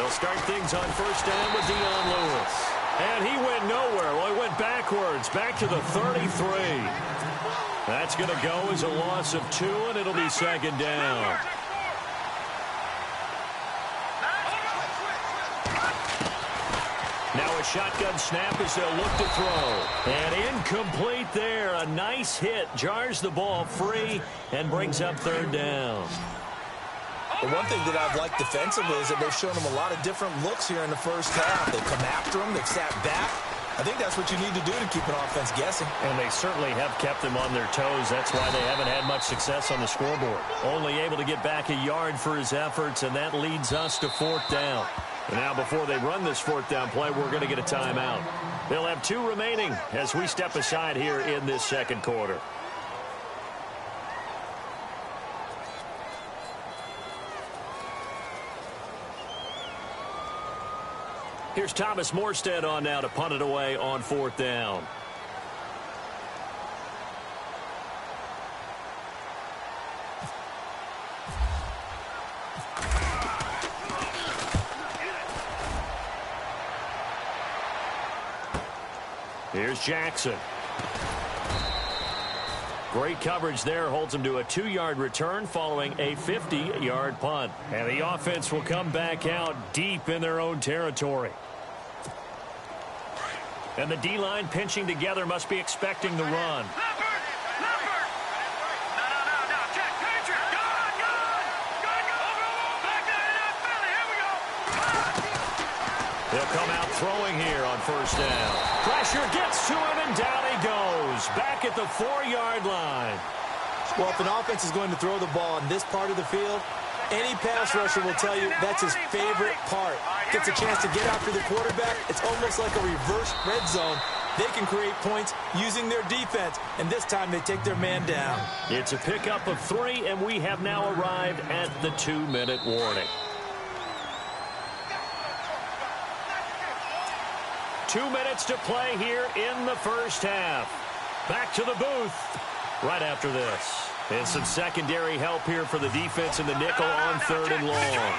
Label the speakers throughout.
Speaker 1: They'll start things on first down with Dion Lewis. And he went nowhere. Well, he went backwards, back to the 33. That's going to go as a loss of 2, and it'll be second down. Now a shotgun snap as they'll look to throw. And incomplete there. A nice hit. Jars the ball free and brings up third down.
Speaker 2: The one thing that I've liked defensively is that they've shown them a lot of different looks here in the first half. They've come after them. They've sat back. I think that's what you need to do to keep an offense guessing.
Speaker 1: And they certainly have kept them on their toes. That's why they haven't had much success on the scoreboard. Only able to get back a yard for his efforts, and that leads us to fourth down. And now before they run this fourth down play, we're going to get a timeout. They'll have 2 remaining as we step aside here in this second quarter. Here's Thomas Morstead on now to punt it away on fourth down. Here's Jackson. Great coverage there. Holds him to a 2-yard return following a 50-yard punt. And the offense will come back out deep in their own territory. And the D-line pinching together must be expecting the run. They'll come out throwing here on first down. Pressure gets to him, and down he goes. Back at the 4-yard line.
Speaker 2: Well, if an offense is going to throw the ball on this part of the field, any pass rusher will tell you that's his favorite part. Gets a chance to get after the quarterback. It's almost like a reverse red zone. They can create points using their defense, and this time they take their man down.
Speaker 1: It's a pickup of 3, and we have now arrived at the 2-minute warning. 2 minutes to play here in the first half. Back to the booth right after this. And some secondary help here for the defense in the nickel on 3rd and long.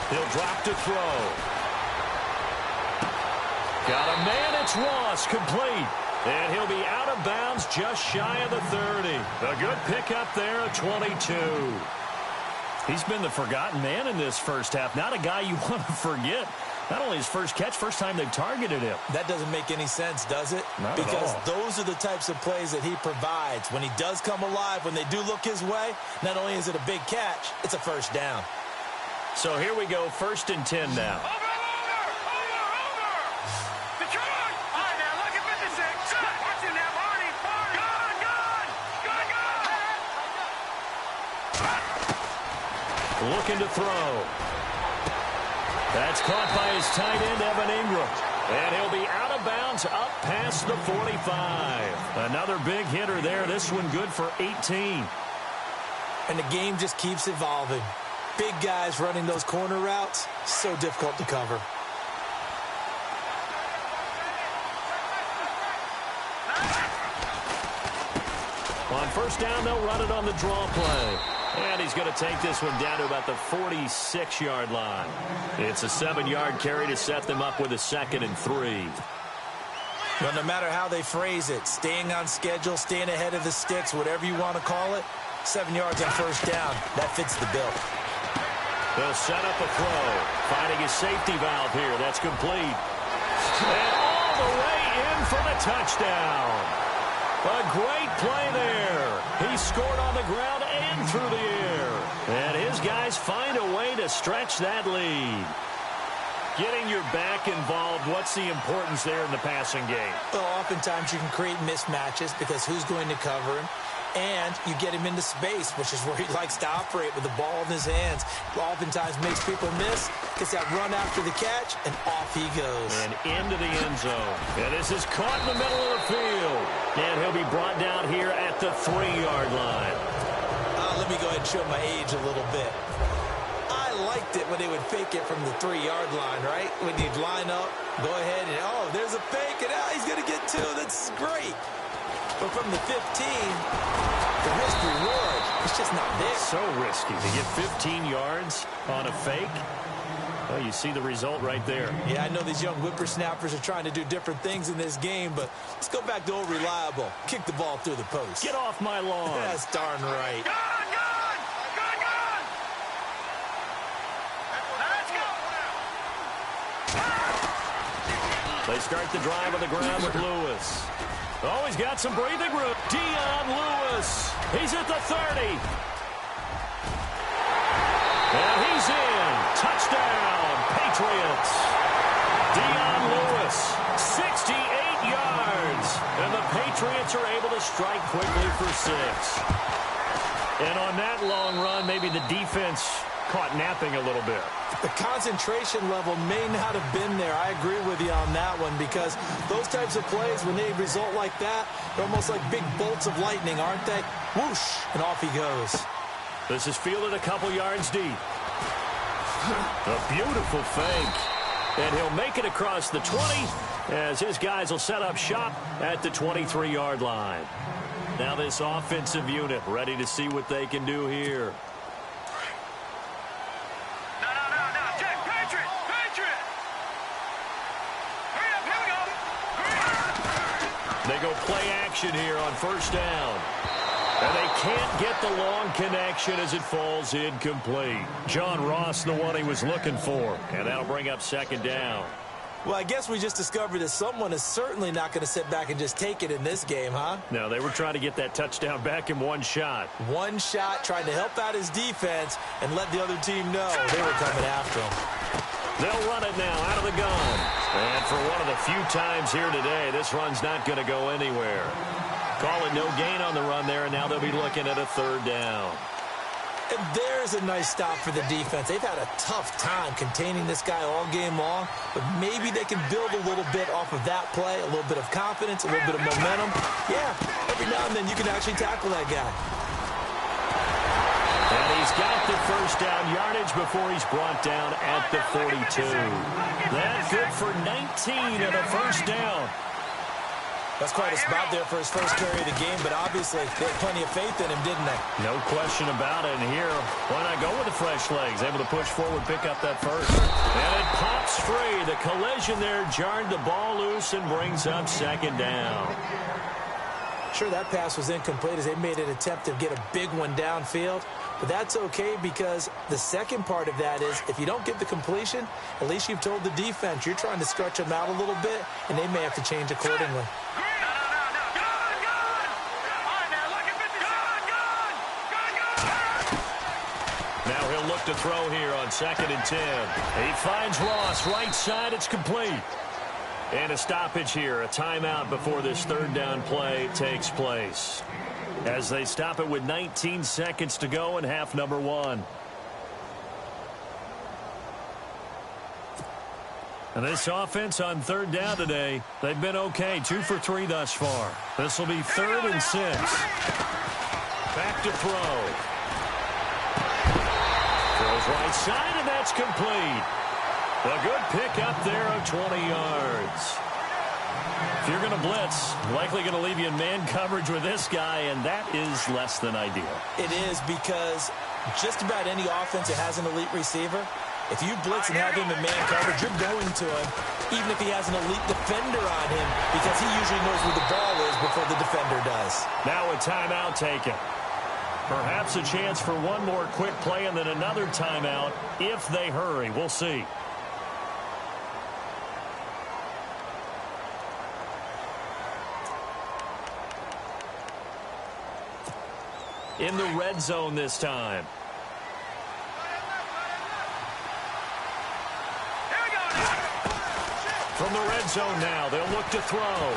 Speaker 1: He'll drop to throw. Got a man, it's Ross, complete. And he'll be out of bounds just shy of the 30. A good pickup there at 22. He's been the forgotten man in this first half. Not a guy you want to forget. Not only his first catch, first time they've targeted him.
Speaker 2: That doesn't make any sense, does it?
Speaker 1: Not
Speaker 2: because
Speaker 1: at all.
Speaker 2: Those are the types of plays that he provides. When he does come alive, when they do look his way, not only is it a big catch, it's a first down.
Speaker 1: So here we go, 1st and 10 now. Looking to throw. That's caught by his tight end, Evan Ingram. And he'll be out of bounds up past the 45. Another big hitter there. This one good for 18.
Speaker 2: And the game just keeps evolving. Big guys running those corner routes, so difficult to cover.
Speaker 1: On first down, they'll run it on the draw play. And he's going to take this one down to about the 46-yard line. It's a 7-yard carry to set them up with a 2nd and 3.
Speaker 2: But no matter how they phrase it, staying on schedule, staying ahead of the sticks, whatever you want to call it, 7 yards on first down, that fits the bill.
Speaker 1: They'll set up a throw. Finding a safety valve here. That's complete. And all the way in for the touchdown. A great play there. He scored on the ground and through the air. And his guys find a way to stretch that lead. Getting your back involved, what's the importance there in the passing game?
Speaker 2: Well, oftentimes you can create mismatches because who's going to cover him? And you get him into space, which is where he likes to operate with the ball in his hands. Oftentimes makes people miss, gets that run after the catch, and off he goes.
Speaker 1: And into the end zone. And this is caught in the middle of the field. And he'll be brought down here at the 3-yard line.
Speaker 2: Let me go ahead and show my age a little bit. I liked it when they would fake it from the 3-yard line, right? When you'd line up, go ahead and, oh, there's a fake, and he's going to get 2. That's great. But from the 15, the risk-reward is just not there.
Speaker 1: So risky to get 15 yards on a fake. Well, you see the result right there.
Speaker 2: Yeah, I know these young whippersnappers are trying to do different things in this game, but let's go back to old reliable. Kick the ball through the post.
Speaker 1: Get off my lawn.
Speaker 2: That's darn right.
Speaker 1: They start the drive on the ground with Lewis. Oh, he's got some breathing room. Dion Lewis. He's at the 30. And he's in. Touchdown, Patriots. Dion Lewis, 68 yards. And the Patriots are able to strike quickly for 6. And on that long run, maybe the defense caught napping a little bit.
Speaker 2: The concentration level may not have been there. I agree with you on that one, because those types of plays, when they result like that, they're almost like big bolts of lightning, aren't they? Whoosh, and off he goes.
Speaker 1: This is fielded a couple yards deep. A beautiful fake. And he'll make it across the 20 as his guys will set up shop at the 23-yard line. Now this offensive unit ready to see what they can do here. They go play action here on first down. And they can't get the long connection as it falls incomplete. John Ross, the one he was looking for. And that'll bring up second down.
Speaker 2: Well, I guess we just discovered that someone is certainly not going to sit back and just take it in this game, huh?
Speaker 1: No, they were trying to get that touchdown back in one shot.
Speaker 2: One shot, trying to help out his defense and let the other team know they were coming after him.
Speaker 1: They'll run it now out of the gun. And for one of the few times here today, this run's not going to go anywhere. Call it no gain on the run there, and now they'll be looking at a third down.
Speaker 2: And there's a nice stop for the defense. They've had a tough time containing this guy all game long, but maybe they can build a little bit off of that play, a little bit of confidence, a little bit of momentum. Yeah, every now and then you can actually tackle that guy.
Speaker 1: And he's got the first down yardage before he's brought down at the 42. That's good for 19 and a first down.
Speaker 2: That's quite a spot there for his first carry of the game, but obviously they had plenty of faith in him, didn't they?
Speaker 1: No question about it. And here, why not go with the fresh legs? Able to push forward, pick up that first. And it pops free. The collision there jarred the ball loose and brings up second down.
Speaker 2: Sure, that pass was incomplete as they made an attempt to get a big one downfield. But that's okay, because the second part of that is if you don't get the completion, at least you've told the defense you're trying to stretch them out a little bit, and they may have to change accordingly.
Speaker 1: Now he'll look to throw here on 2nd and 10. He finds Ross right side. It's complete. And a stoppage here, a timeout before this third down play takes place, as they stop it with 19 seconds to go in half number 1. And this offense on third down today, they've been okay. 2 for 3 thus far. This will be 3rd and 6. Back to throw. Throws right side, and that's complete. A good pick up there of 20 yards. If you're going to blitz, likely going to leave you in man coverage with this guy, and that is less than ideal.
Speaker 2: It is, because just about any offense that has an elite receiver, if you blitz and have him in man coverage, you're going to him, even if he has an elite defender on him, because he usually knows where the ball is before the defender does.
Speaker 1: Now a timeout taken. Perhaps a chance for one more quick play and then another timeout if they hurry. We'll see. In the red zone this time. From the red zone now, they'll look to throw.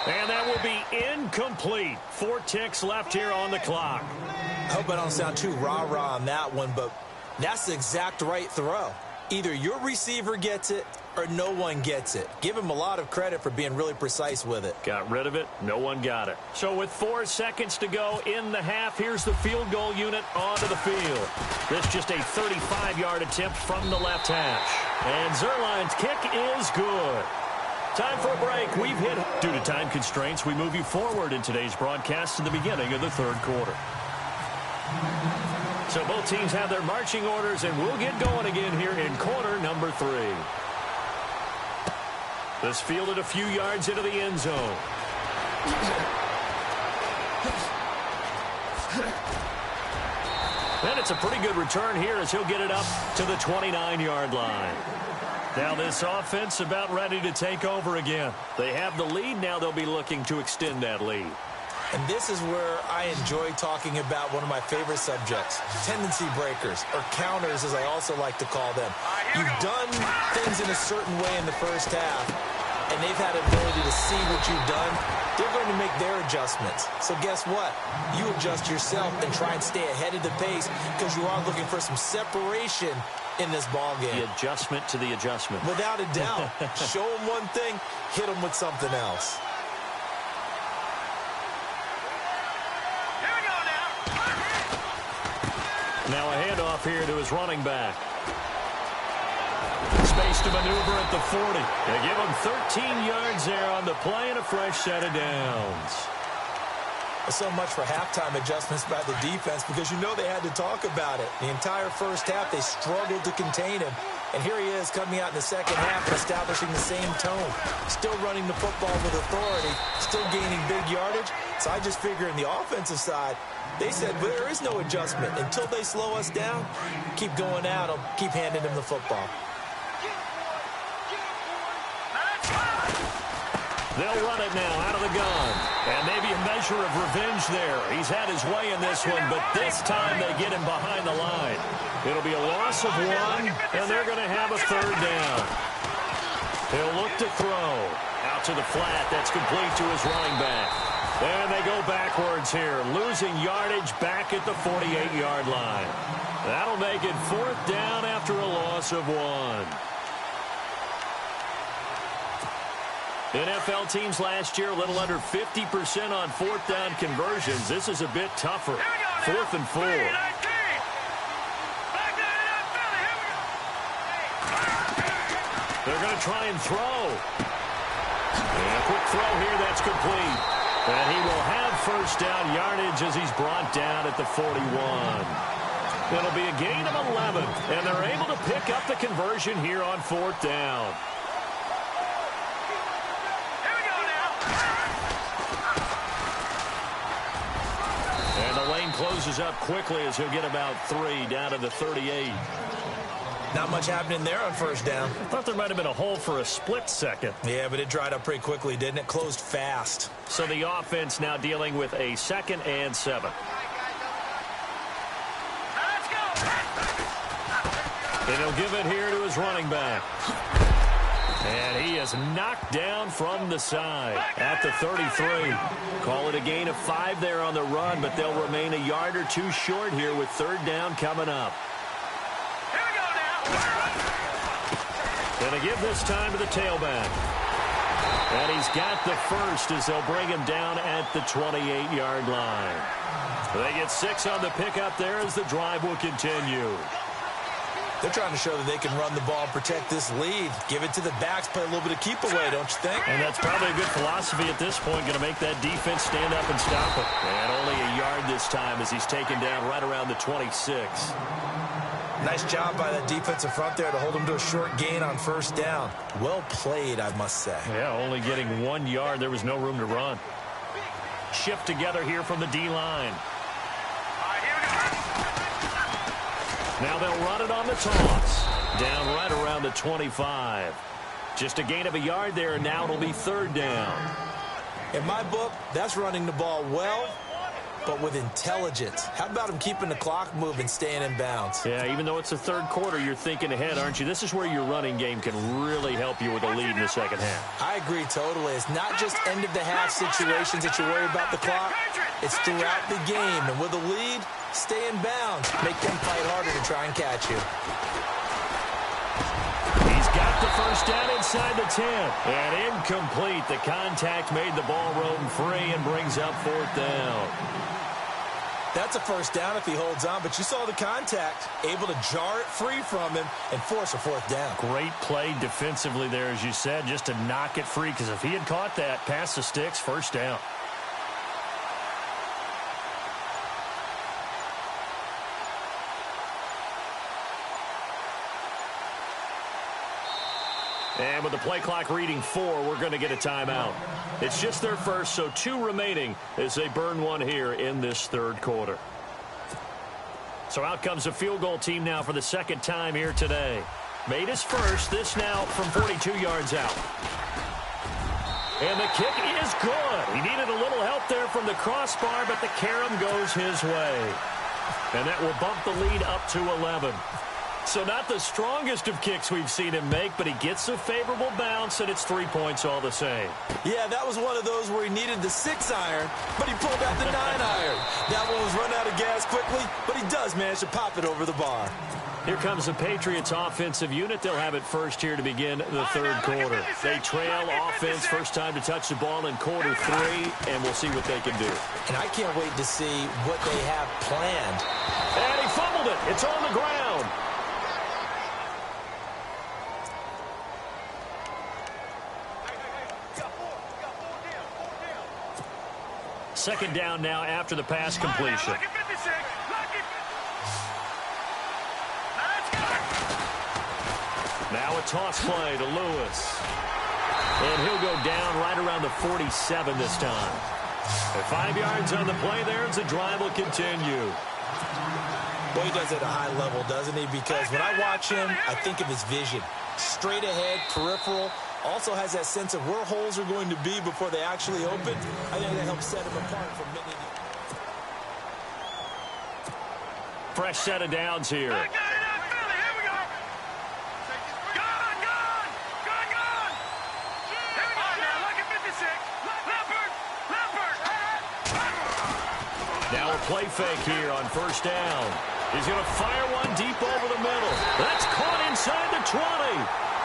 Speaker 1: And that will be incomplete. 4 ticks left here on the clock.
Speaker 2: I hope I don't sound too rah-rah on that one, but that's the exact right throw. Either your receiver gets it or no one gets it. Give him a lot of credit for being really precise with it.
Speaker 1: Got rid of it. No one got it. So with 4 seconds to go in the half, here's the field goal unit onto the field. This just a 35-yard attempt from the left hash. And Zerline's kick is good. Time for a break. We've hit. Due to time constraints, we move you forward in today's broadcast to the beginning of the third quarter. So both teams have their marching orders, and we'll get going again here in quarter number 3. This fielded a few yards into the end zone. And it's a pretty good return here as he'll get it up to the 29-yard line. Now this offense about ready to take over again. They have the lead. Now they'll be looking to extend that lead.
Speaker 2: And this is where I enjoy talking about one of my favorite subjects, tendency breakers, or counters as I also like to call them. You've done things in a certain way in the first half, and they've had an ability to see what you've done. They're going to make their adjustments. So guess what? You adjust yourself and try and stay ahead of the pace because you are looking for some separation in this ball game.
Speaker 1: The adjustment to the adjustment.
Speaker 2: Without a doubt. Show them one thing, hit them with something else.
Speaker 1: Now a handoff here to his running back. Space to maneuver at the 40. They give him 13 yards there on the play and a fresh set of downs.
Speaker 2: So much for halftime adjustments by the defense because you know they had to talk about it. The entire first half, they struggled to contain him. And here he is coming out in the second half and establishing the same tone. Still running the football with authority, still gaining big yardage. So I just figure in the offensive side, they said, well, there is no adjustment. Until they slow us down, keep going at them, keep handing them the football.
Speaker 1: They'll run it now out of the gun. And maybe a measure of revenge there. He's had his way in this one, but this time they get him behind the line. It'll be a loss of 1, and they're going to have a third down. He'll look to throw. Out to the flat. That's complete to his running back. And they go backwards here, losing yardage back at the 48-yard line. That'll make it 4th down after a loss of 1. NFL teams last year a little under 50% on 4th down conversions. This is a bit tougher. 4th and 4. They're going to try and throw. And a quick throw here, that's complete. And he will have first down yardage as he's brought down at the 41. It'll be a gain of 11, and they're able to pick up the conversion here on 4th down. And the lane closes up quickly as he'll get about 3 down to the 38.
Speaker 2: Not much happening there on first down.
Speaker 1: I thought there might have been a hole for a split second.
Speaker 2: Yeah, but it dried up pretty quickly, didn't it? Closed fast.
Speaker 1: So the offense now dealing with a 2nd and 7. And he'll give it here to his running back. And he is knocked down from the side at the 33. Call it a gain of 5 there on the run, but they'll remain a yard or 2 short here with 3rd down coming up. Going to give this time to the tailback. And he's got the first as they'll bring him down at the 28-yard line. They get 6 on the pickup there as the drive will continue.
Speaker 2: They're trying to show that they can run the ball and protect this lead. Give it to the backs, play a little bit of keep away, don't you think?
Speaker 1: And that's probably a good philosophy at this point, going to make that defense stand up and stop it. And only a yard this time as he's taken down right around the 26.
Speaker 2: Nice job by that defensive front there to hold him to a short gain on first down. Well played, I must say.
Speaker 1: Yeah, only getting 1 yard. There was no room to run. Shift together here from the D-line. Now they'll run it on the toss. Down right around the 25. Just a gain of a yard there, and now it'll be 3rd down.
Speaker 2: In my book, that's running the ball well, but with intelligence. How about him keeping the clock moving, staying in bounds?
Speaker 1: Yeah, even though it's the 3rd quarter, you're thinking ahead, aren't you? This is where your running game can really help you with a lead in the second half.
Speaker 2: I agree totally. It's not just end-of-the-half situations that you worry about the clock. It's throughout the game. And with a lead, stay in bounds. Make them fight harder to try and catch you.
Speaker 1: He's got the first down inside the 10. And incomplete. The contact made the ball roam free and brings up 4th down.
Speaker 2: That's a first down if he holds on, but you saw the contact, able to jar it free from him and force a fourth down.
Speaker 1: Great play defensively there, as you said, just to knock it free, because if he had caught that, past the sticks, first down. And with the play clock reading 4, we're going to get a timeout. It's just their first, so 2 remaining as they burn one here in this third quarter. So out comes a field goal team now for the second time here today. Made his first, this now from 42 yards out. And the kick is good. He needed a little help there from the crossbar, but the carom goes his way. And that will bump the lead up to 11. So not the strongest of kicks we've seen him make, but he gets a favorable bounce, and it's 3 points all the same.
Speaker 2: Yeah, that was one of those where he needed the 6-iron, but he pulled out the 9-iron. That one was run out of gas quickly, but he does manage to pop it over the bar.
Speaker 1: Here comes the Patriots offensive unit. They'll have it first here to begin the third quarter. They trail offense, first time to touch the ball in quarter 3, and we'll see what they can do.
Speaker 2: And I can't wait to see what they have planned.
Speaker 1: And he fumbled it. It's on the ground. Second down now after the pass completion. Now a toss play to Lewis. And he'll go down right around the 47 this time. And 5 yards on the play there as the drive will continue.
Speaker 2: Boy, he does it at a high level, doesn't he? Because when I watch him, I think of his vision. Straight ahead, peripheral. Also has that sense of where holes are going to be before they actually open. I think that helps set him apart from many.
Speaker 1: Fresh set of downs here. Now a play fake here on first down. He's going to fire one deep over the middle. That's caught inside the 20.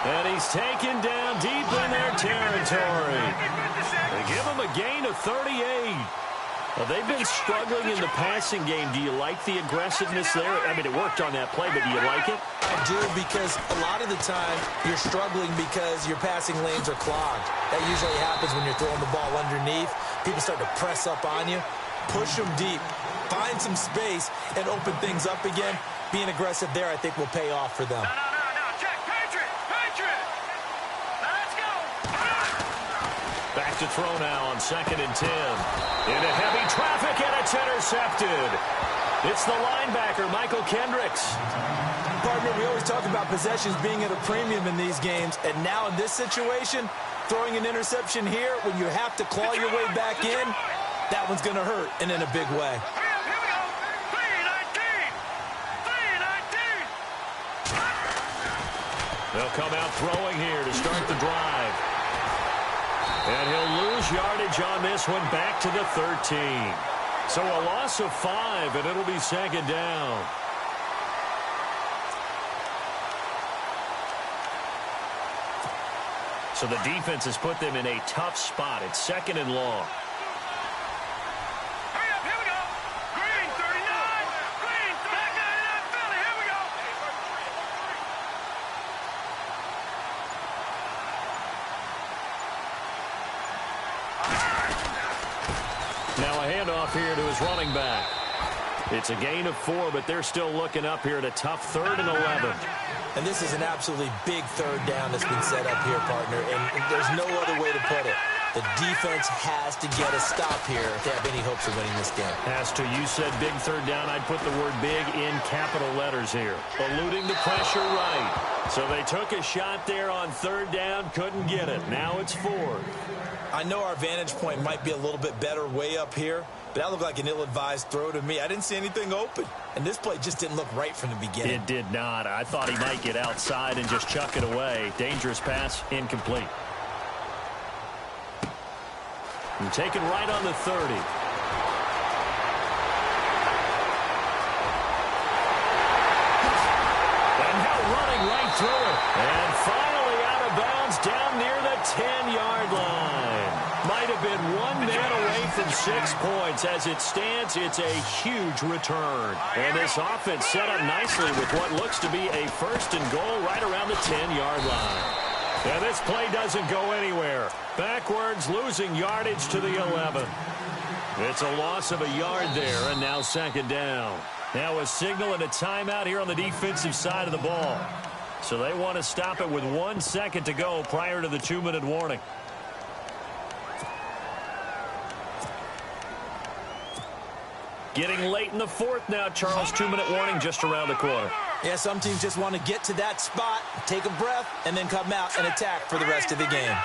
Speaker 1: And he's taken down deep in their territory. They give him a gain of 38. Well, they've been struggling in the passing game. Do you like the aggressiveness there? I mean, it worked on that play, but do you like it?
Speaker 2: I do, because a lot of the time you're struggling because your passing lanes are clogged. That usually happens when you're throwing the ball underneath. People start to press up on you. Push them deep. Find some space and open things up again. Being aggressive there, I think, will pay off for them.
Speaker 1: Back to throw now on 2nd and 10. Into heavy traffic, and it's intercepted. It's the linebacker, Michael Kendricks.
Speaker 2: Partner, we always talk about possessions being at a premium in these games, and now in this situation, throwing an interception here when you have to claw your way back in, that one's going to hurt, and in a big way.
Speaker 1: They'll come out throwing here to start the drive. And he'll lose yardage on this one, back to the 13. So a loss of 5, and it'll be second down. So the defense has put them in a tough spot. It's 2nd and long. Here to his running back. It's a gain of 4, but they're still looking up here at a tough 3rd and 11.
Speaker 2: And this is an absolutely big third down that's been set up here, partner, and there's no other way to put it. The defense has to get a stop here if they have any hopes of winning this game.
Speaker 1: Has to. You said big third down. I'd put the word big in capital letters here. Eluding the pressure right. So they took a shot there on 3rd down, couldn't get it. Now it's 4th.
Speaker 2: I know our vantage point might be a little bit better way up here, but that looked like an ill-advised throw to me. I didn't see anything open, and this play just didn't look right from the beginning.
Speaker 1: It did not. I thought he might get outside and just chuck it away. Dangerous pass, incomplete. And taken right on the 30. And now running right through it. And finally out of bounds down near the 10-yard line. Might have been one man away from 6 points. As it stands, it's a huge return. And this offense set up nicely with what looks to be a 1st and goal right around the 10-yard line. And this play doesn't go anywhere. Backwards, losing yardage to the 11. It's a loss of a yard there, and now 2nd down. Now a signal and a timeout here on the defensive side of the ball. So they want to stop it with 1 second to go prior to the 2-minute warning. Getting late in the 4th now, Charles. 2-minute warning just around the corner.
Speaker 2: Yeah, some teams just want to get to that spot, take a breath, and then come out and attack for the rest of the game.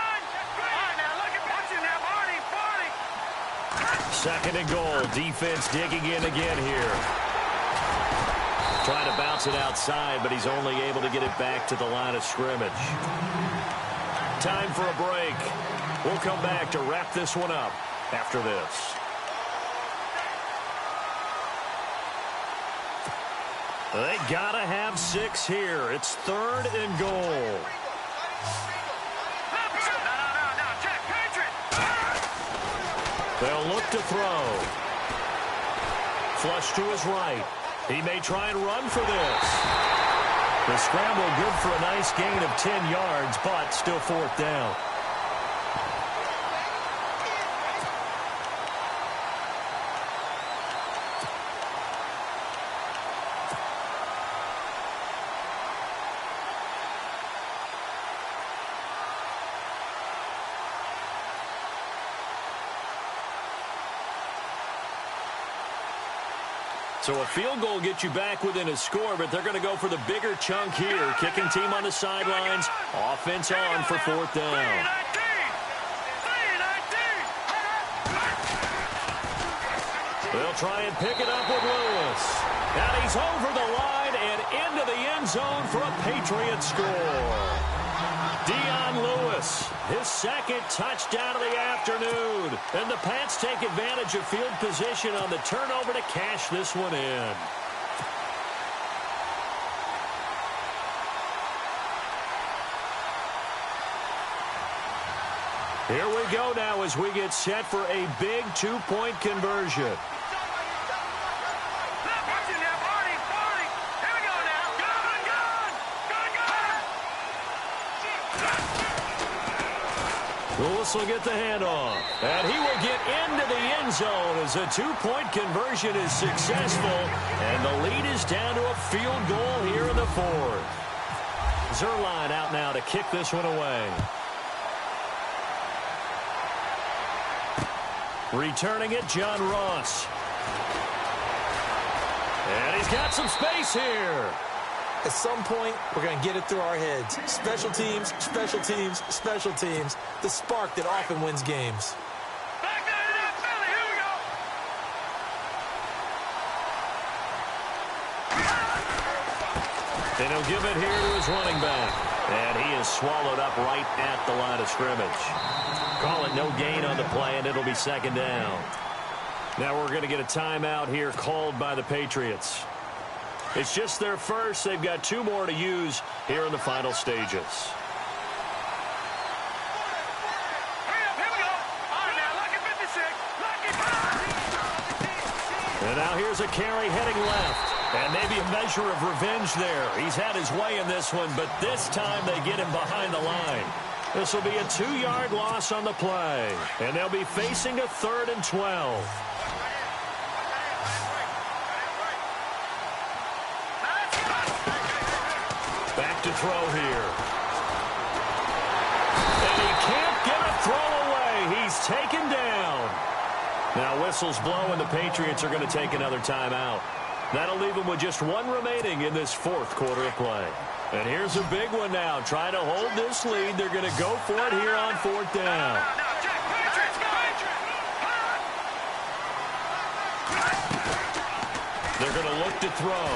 Speaker 1: 2nd and goal. Defense digging in again here. Trying to bounce it outside, but he's only able to get it back to the line of scrimmage. Time for a break. We'll come back to wrap this one up after this. They gotta have 6 here. It's 3rd and goal. They'll look to throw. Flush to his right. He may try and run for this. The scramble good for a nice gain of 10 yards, but still 4th down. So a field goal gets you back within a score, but they're going to go for the bigger chunk here. Kicking team on the sidelines. Offense on for 4th down. They'll try and pick it up with Lewis. And he's over the line and into the end zone for a Patriot score. Lewis, his 2nd touchdown of the afternoon. And the Pats take advantage of field position on the turnover to cash this one in. Here we go now as we get set for a big 2-point conversion. Lewis will get the handoff, and he will get into the end zone as a 2-point conversion is successful, and the lead is down to a field goal here in the 4th. Zerline out now to kick this one away. Returning it, John Ross. And he's got some space here.
Speaker 2: At some point, we're going to get it through our heads. Special teams, special teams, special teams. The spark that often wins games.
Speaker 1: And he'll give it here to his running back. And he is swallowed up right at the line of scrimmage. Call it no gain on the play, and it'll be 2nd down. Now we're going to get a timeout here called by the Patriots. It's just their first. They've got 2 more to use here in the final stages. And now here's a carry heading left. And maybe a measure of revenge there. He's had his way in this one, but this time they get him behind the line. This will be a 2-yard loss on the play. And they'll be facing a 3rd and 12. Back to throw here. And he can't get a throw away. He's taken down. Now whistles blow, and the Patriots are going to take another timeout. That'll leave them with just 1 remaining in this 4th quarter of play. And here's a big one now. Trying to hold this lead. They're going to go for it here on 4th down. They're going to look to throw.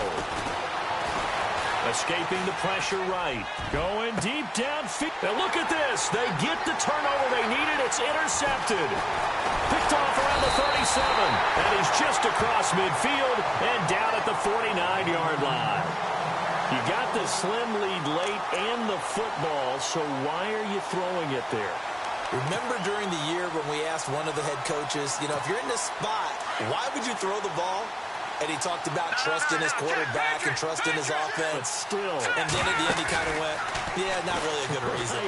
Speaker 1: Escaping the pressure right. Going deep downfield. Now look at this. They get the turnover they needed. It's intercepted. Picked off around the 37. And he's just across midfield and down at the 49-yard line. You got the slim lead late and the football, so why are you throwing it there?
Speaker 2: Remember during the year when we asked one of the head coaches, if you're in this spot, why would you throw the ball? And he talked about trusting his quarterback and trusting his offense.
Speaker 1: But still.
Speaker 2: And then at the end he kind of went, yeah, not really a good reason.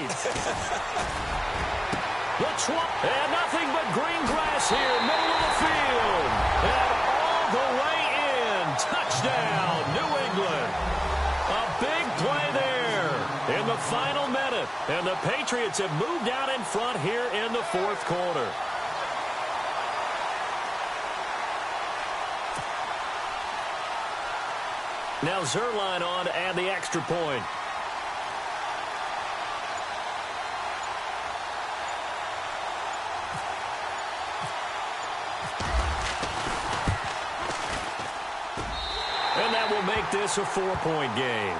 Speaker 1: And nothing but green grass here, middle of the field. And all the way in. Touchdown, New England. A big play there in the final minute. And the Patriots have moved out in front here in the fourth quarter. Now Zerline on to add the extra point. And that will make this a 4-point game.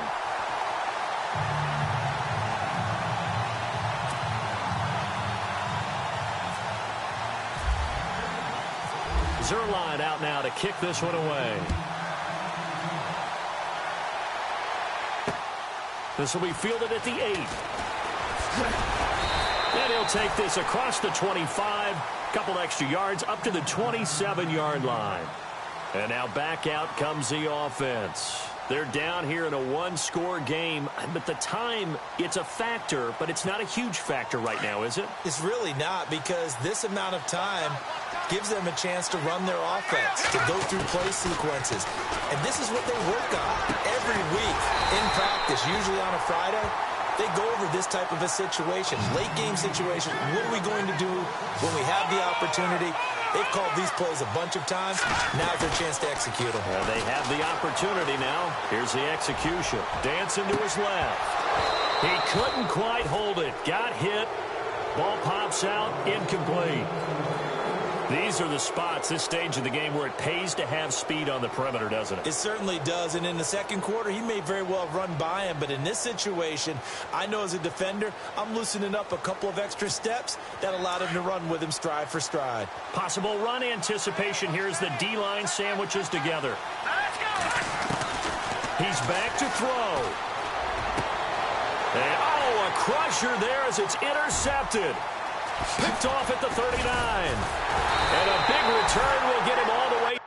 Speaker 1: Zerline out now to kick this one away. This will be fielded at the 8. And he'll take this across the 25. Couple extra yards up to the 27-yard line. And now back out comes the offense. They're down here in a one-score game. But the time, it's a factor, but it's not a huge factor right now, is it?
Speaker 2: It's really not, because this amount of time gives them a chance to run their offense, to go through play sequences. And this is what they work on every week in practice, usually on a Friday. They go over this type of a situation, late game situation. What are we going to do when we have the opportunity? They've called these plays a bunch of times. Now's their chance to execute them.
Speaker 1: Well, they have the opportunity now. Here's the execution. Dancing to his left. He couldn't quite hold it. Got hit. Ball pops out. Incomplete. These are the spots, this stage of the game, where it pays to have speed on the perimeter, doesn't it?
Speaker 2: It certainly does. And in the second quarter, he may very well run by him. But in this situation, I know as a defender, I'm loosening up a couple of extra steps that allowed him to run with him stride for stride.
Speaker 1: Possible run anticipation here as the D-line sandwiches together. He's back to throw. And, a crusher there as it's intercepted. Picked off at the 39. And a big return will get him all the way.